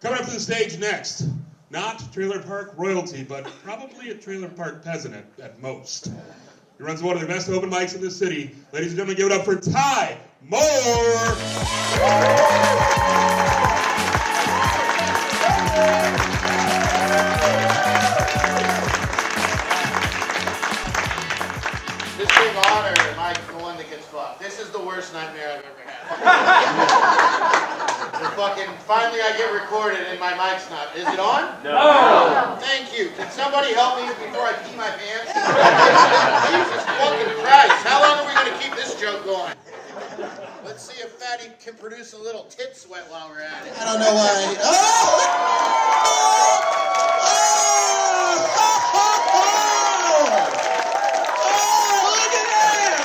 Coming up to the stage next, not trailer park royalty, but probably a trailer park peasant at most. He runs one of the best open mics in the city. Ladies and gentlemen, give it up for Ty Moore! This big honor, am I the one that gets fucked? This is the worst nightmare I've ever had. Finally I get recorded and my mic's not. Is it on? No. Thank you. Can somebody help me before I pee my pants? Jesus fucking Christ. How long are we going to keep this joke going? Let's see if Fatty can produce a little tit sweat while we're at it. I don't know why. Look at that!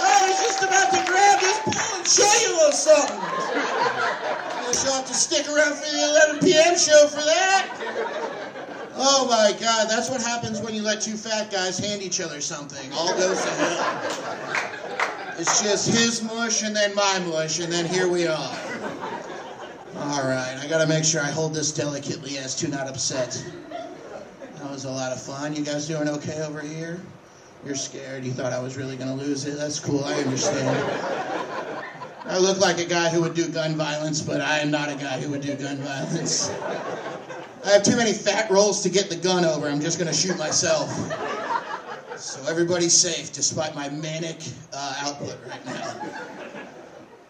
I was just about to grab this pole and show you a little something. You'll have to stick around for the 11 p.m. show for that. Oh my God, that's what happens when you let two fat guys hand each other something. All goes to hell. It's just his mush and then my mush, and then here we are. All right, I gotta make sure I hold this delicately as to not upset. That was a lot of fun. You guys doing okay over here? You're scared. You thought I was really gonna lose it. That's cool, I understand. I look like a guy who would do gun violence, but I am not a guy who would do gun violence. I have too many fat rolls to get the gun over. I'm just going to shoot myself. So everybody's safe, despite my manic output right now.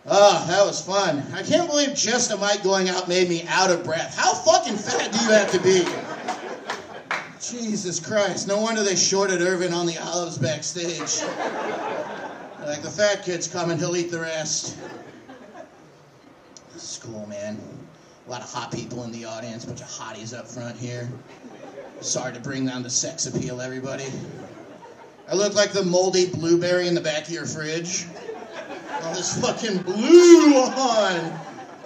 Oh, that was fun. I can't believe just a mic going out made me out of breath. How fucking fat do you have to be? Jesus Christ. No wonder they shorted Ervin on the olives backstage. Like, the fat kid's coming, he'll eat the rest. This is cool, man. A lot of hot people in the audience, bunch of hotties up front here. Sorry to bring down the sex appeal, everybody. I look like the moldy blueberry in the back of your fridge. All this fucking blue on.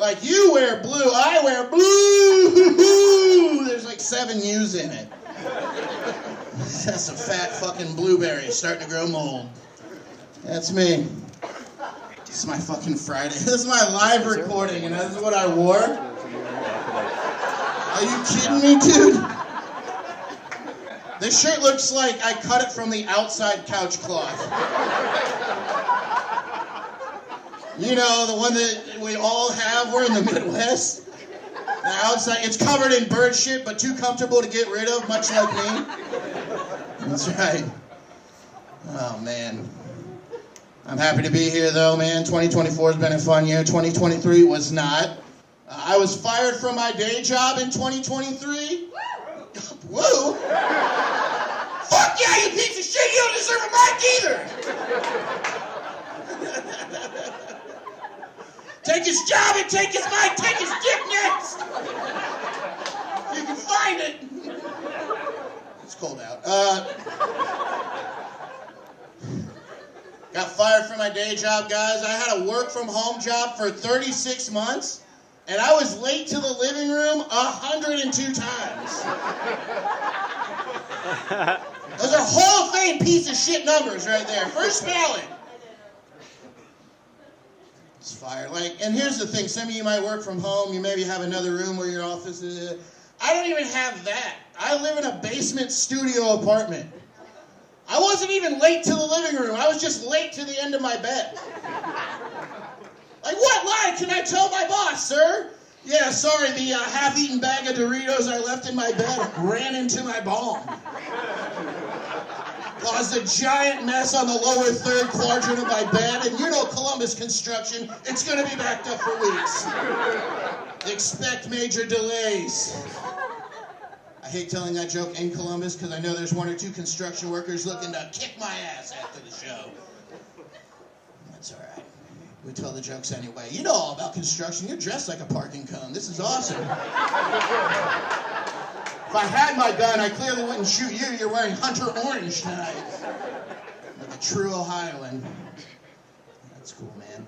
Like, you wear blue, I wear blue. There's like 7 U's in it. That's a fat fucking blueberry starting to grow mold. That's me. This is my fucking Friday. This is my live recording, and this is what I wore. Are you kidding me, dude? This shirt looks like I cut it from the outside couch cloth. You know, the one that we all have, we're in the Midwest. The outside, it's covered in bird shit, but too comfortable to get rid of, much like me. That's right. Oh, man. I'm happy to be here, though, man. 2024 has been a fun year. 2023 was not. I was fired from my day job in 2023. Woo! Fuck yeah, you piece of shit! You don't deserve a mic either! Take his job and take his mic, take his dick next! You can find it! It's cold out. Got fired from my day job, guys. I had a work from home job for 36 months, and I was late to the living room 102 times. Those are Hall of Fame piece of shit numbers right there. First ballot. It's fire. And here's the thing. Some of you might work from home. You maybe have another room where your office is. I don't even have that. I live in a basement studio apartment. I wasn't even late to the living room. I was just late to the end of my bed. Like, what lie can I tell my boss, sir? Yeah, sorry, the half-eaten bag of Doritos I left in my bed ran into my balm. Caused a giant mess on the lower third quadrant of my bed, and you know Columbus construction, it's going to be backed up for weeks. Expect major delays. I hate telling that joke in Columbus because I know there's 1 or 2 construction workers looking to kick my ass after the show. That's all right. We tell the jokes anyway. You know all about construction. You're dressed like a parking cone. This is awesome. If I had my gun, I clearly wouldn't shoot you. You're wearing Hunter Orange tonight. Like a true Ohioan. That's cool, man.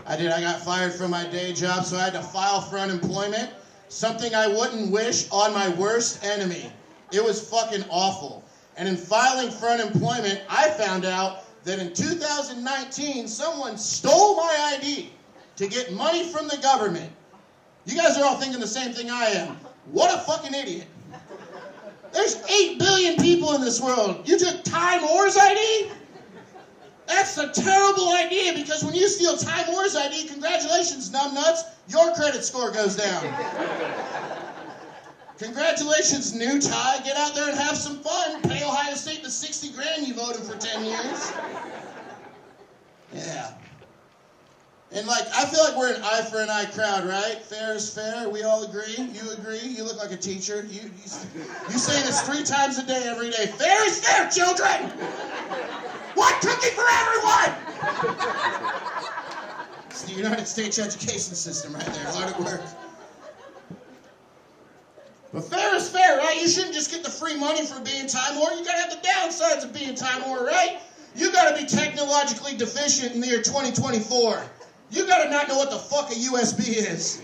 I got fired from my day job, so I had to file for unemployment. Something I wouldn't wish on my worst enemy. It was fucking awful. And in filing for unemployment, I found out that in 2019, someone stole my ID to get money from the government. You guys are all thinking the same thing I am. What a fucking idiot. There's 8 billion people in this world. You took Time War's ID? That's a terrible idea because when you steal Time War's ID, congratulations, numbnuts, your credit score goes down. Congratulations, new Ty. Get out there and have some fun. Pay Ohio State the $60,000 you voted for 10 years. Yeah. And I feel like we're an eye for an eye crowd, right? Fair is fair. We all agree. You agree. You look like a teacher. You say this 3 times a day, every day. Fair is fair, children. One cookie for everyone. It's the United States education system right there. Hard at work. But fair is fair, right? You shouldn't just get the free money for being Time War. You gotta have the downsides of being Time War, right? You gotta be technologically deficient in the year 2024. You gotta not know what the fuck a USB is.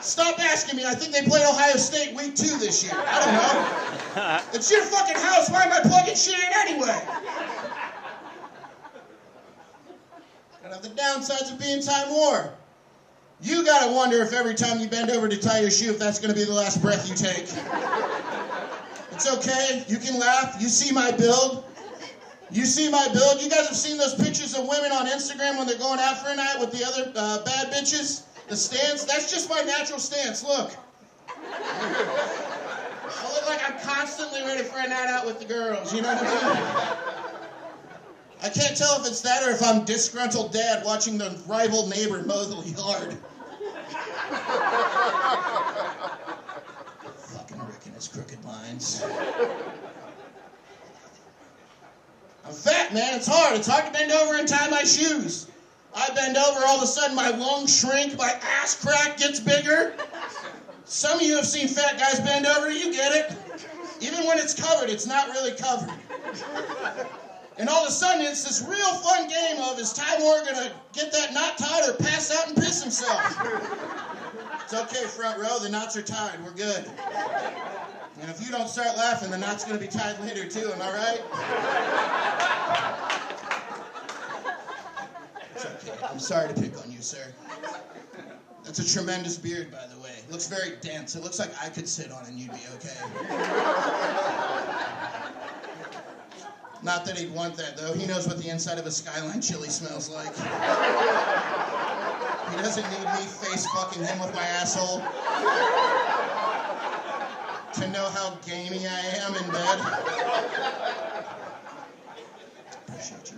Stop asking me. I think they played Ohio State week 2 this year. I don't know. It's your fucking house. Why am I plugging shit in anyway? Gotta have the downsides of being Time War. You gotta wonder if every time you bend over to tie your shoe, if that's gonna be the last breath you take. It's okay. You can laugh. You see my build. You see my build? You guys have seen those pictures of women on Instagram when they're going out for a night with the other bad bitches? The stance? That's just my natural stance. Look. I look like I'm constantly ready for a night out with the girls. You know what I mean? I can't tell if it's that or if I'm disgruntled dad watching the rival neighbor mow the yard. Fucking Rick and his crooked minds. I'm fat, man. It's hard. It's hard to bend over and tie my shoes. I bend over, all of a sudden my lungs shrink, my ass crack gets bigger. Some of you have seen fat guys bend over. You get it. Even when it's covered, it's not really covered. And all of a sudden, it's this real fun game of, is Time War gonna get that knot tied or pass out and piss himself? It's okay, front row. The knots are tied. We're good. And if you don't start laughing, the knot's going to be tied later, too. Am I right? It's okay. I'm sorry to pick on you, sir. That's a tremendous beard, by the way. It looks very dense. It looks like I could sit on it and you'd be okay. Not that he'd want that, though. He knows what the inside of a Skyline chili smells like. He doesn't need me face-fucking him with my asshole to know how gamey I am in bed. Appreciate you.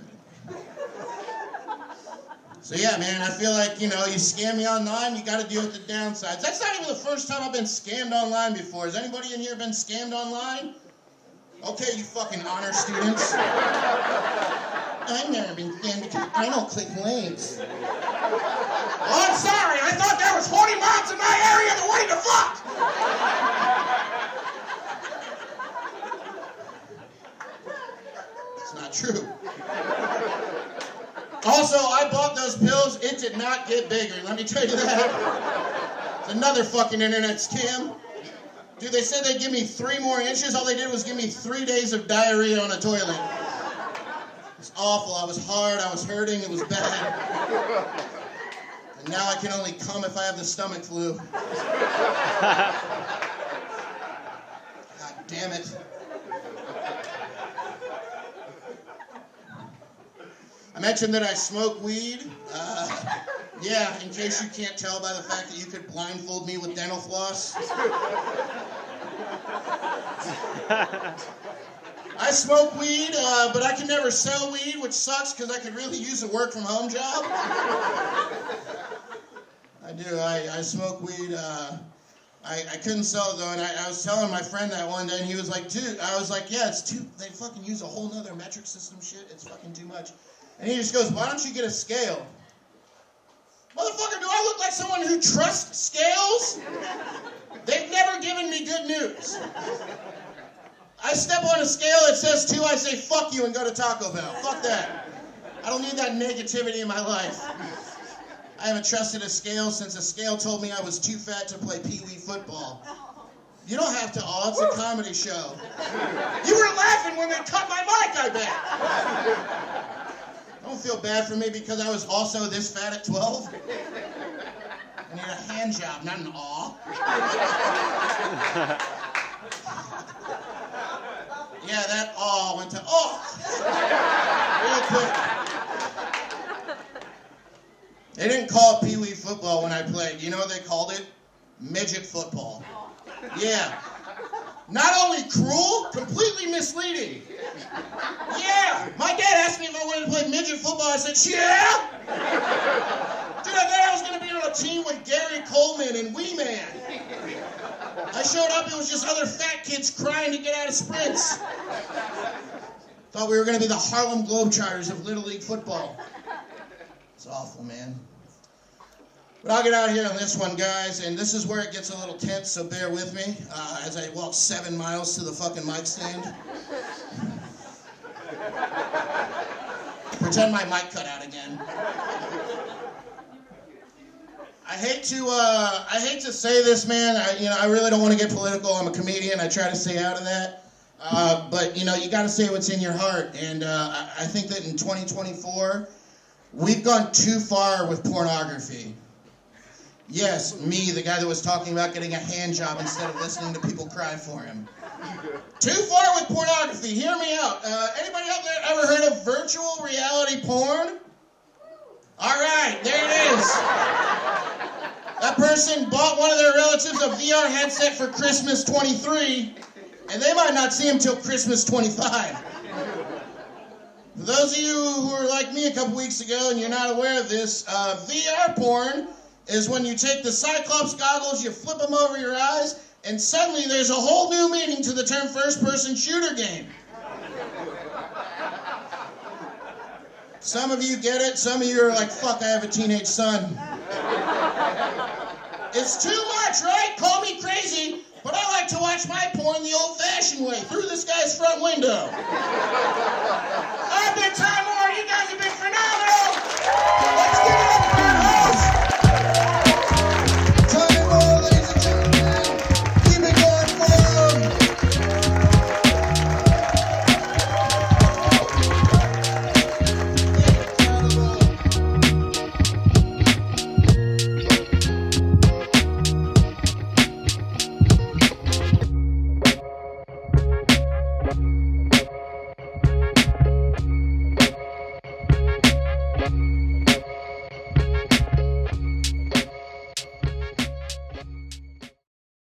So yeah, man, I feel like, you scam me online, you gotta deal with the downsides. That's not even the first time I've been scammed online before. Has anybody in here been scammed online? Okay, you fucking honor students. I've never been scammed because I don't click links. Oh, I'm sorry. I thought there was 40 moms in my area that wanted to fuck. It's not true. Also, I bought those pills. It did not get bigger. Let me tell you that. It's another fucking internet scam. Dude, they said they'd give me 3 more inches. All they did was give me 3 days of diarrhea on a toilet. It was awful. I was hard. I was hurting. It was bad. And now I can only come if I have the stomach flu. God damn it. I mentioned that I smoke weed. Yeah, in case you can't tell by the fact that you could blindfold me with dental floss. I smoke weed, but I can never sell weed, which sucks because I could really use a work-from-home job. I do. I smoke weed. I couldn't sell it, though, and I was telling my friend that one day, and he was like, dude, I was like, yeah, it's too, they fucking use a whole nother metric system shit. It's fucking too much. And he just goes, why don't you get a scale? Motherfucker, do I look like someone who trusts scales? They've never given me good news. I step on a scale, it says 2, I say fuck you and go to Taco Bell. Fuck that. I don't need that negativity in my life. I haven't trusted a scale since a scale told me I was too fat to play Pee Wee football. You don't have to awe, it's a comedy show. You were laughing when they cut my mic, I bet. Don't feel bad for me because I was also this fat at 12. I need a hand job, not an aw. Yeah, that aw went to aw. Real quick. They didn't call it pee-wee football when I played. You know what they called it? Midget football. Yeah. Not only cruel, completely misleading. Yeah. My dad asked me if I wanted to play midget football. I said, yeah. Dude, I thought I was going to be on a team with Gary Coleman and Wee Man. I showed up, it was just other fat kids crying to get out of sprints. Thought we were going to be the Harlem Globetrotters of Little League football. It's awful, man. But I'll get out of here on this one, guys, and this is where it gets a little tense, so bear with me as I walk 7 miles to the fucking mic stand. Pretend my mic cut out again. I hate to say this, man. I really don't want to get political. I'm a comedian. I try to stay out of that. But you got to say what's in your heart. And I think that in 2024, we've gone too far with pornography. Yes, me, the guy that was talking about getting a hand job instead of listening to people cry for him. Too far with pornography. Hear me out. Anybody out there ever heard of virtual reality porn? All right, there it is. That person bought one of their relatives a VR headset for Christmas 23, and they might not see him till Christmas 25. For those of you who were like me a couple weeks ago and you're not aware of this, VR porn is when you take the Cyclops goggles, you flip them over your eyes, and suddenly there's a whole new meaning to the term first-person shooter game. Some of you get it, some of you are like, fuck, I have a teenage son. It's too much, right? Call me crazy, but I like to watch my porn the old-fashioned way, through this guy's front window.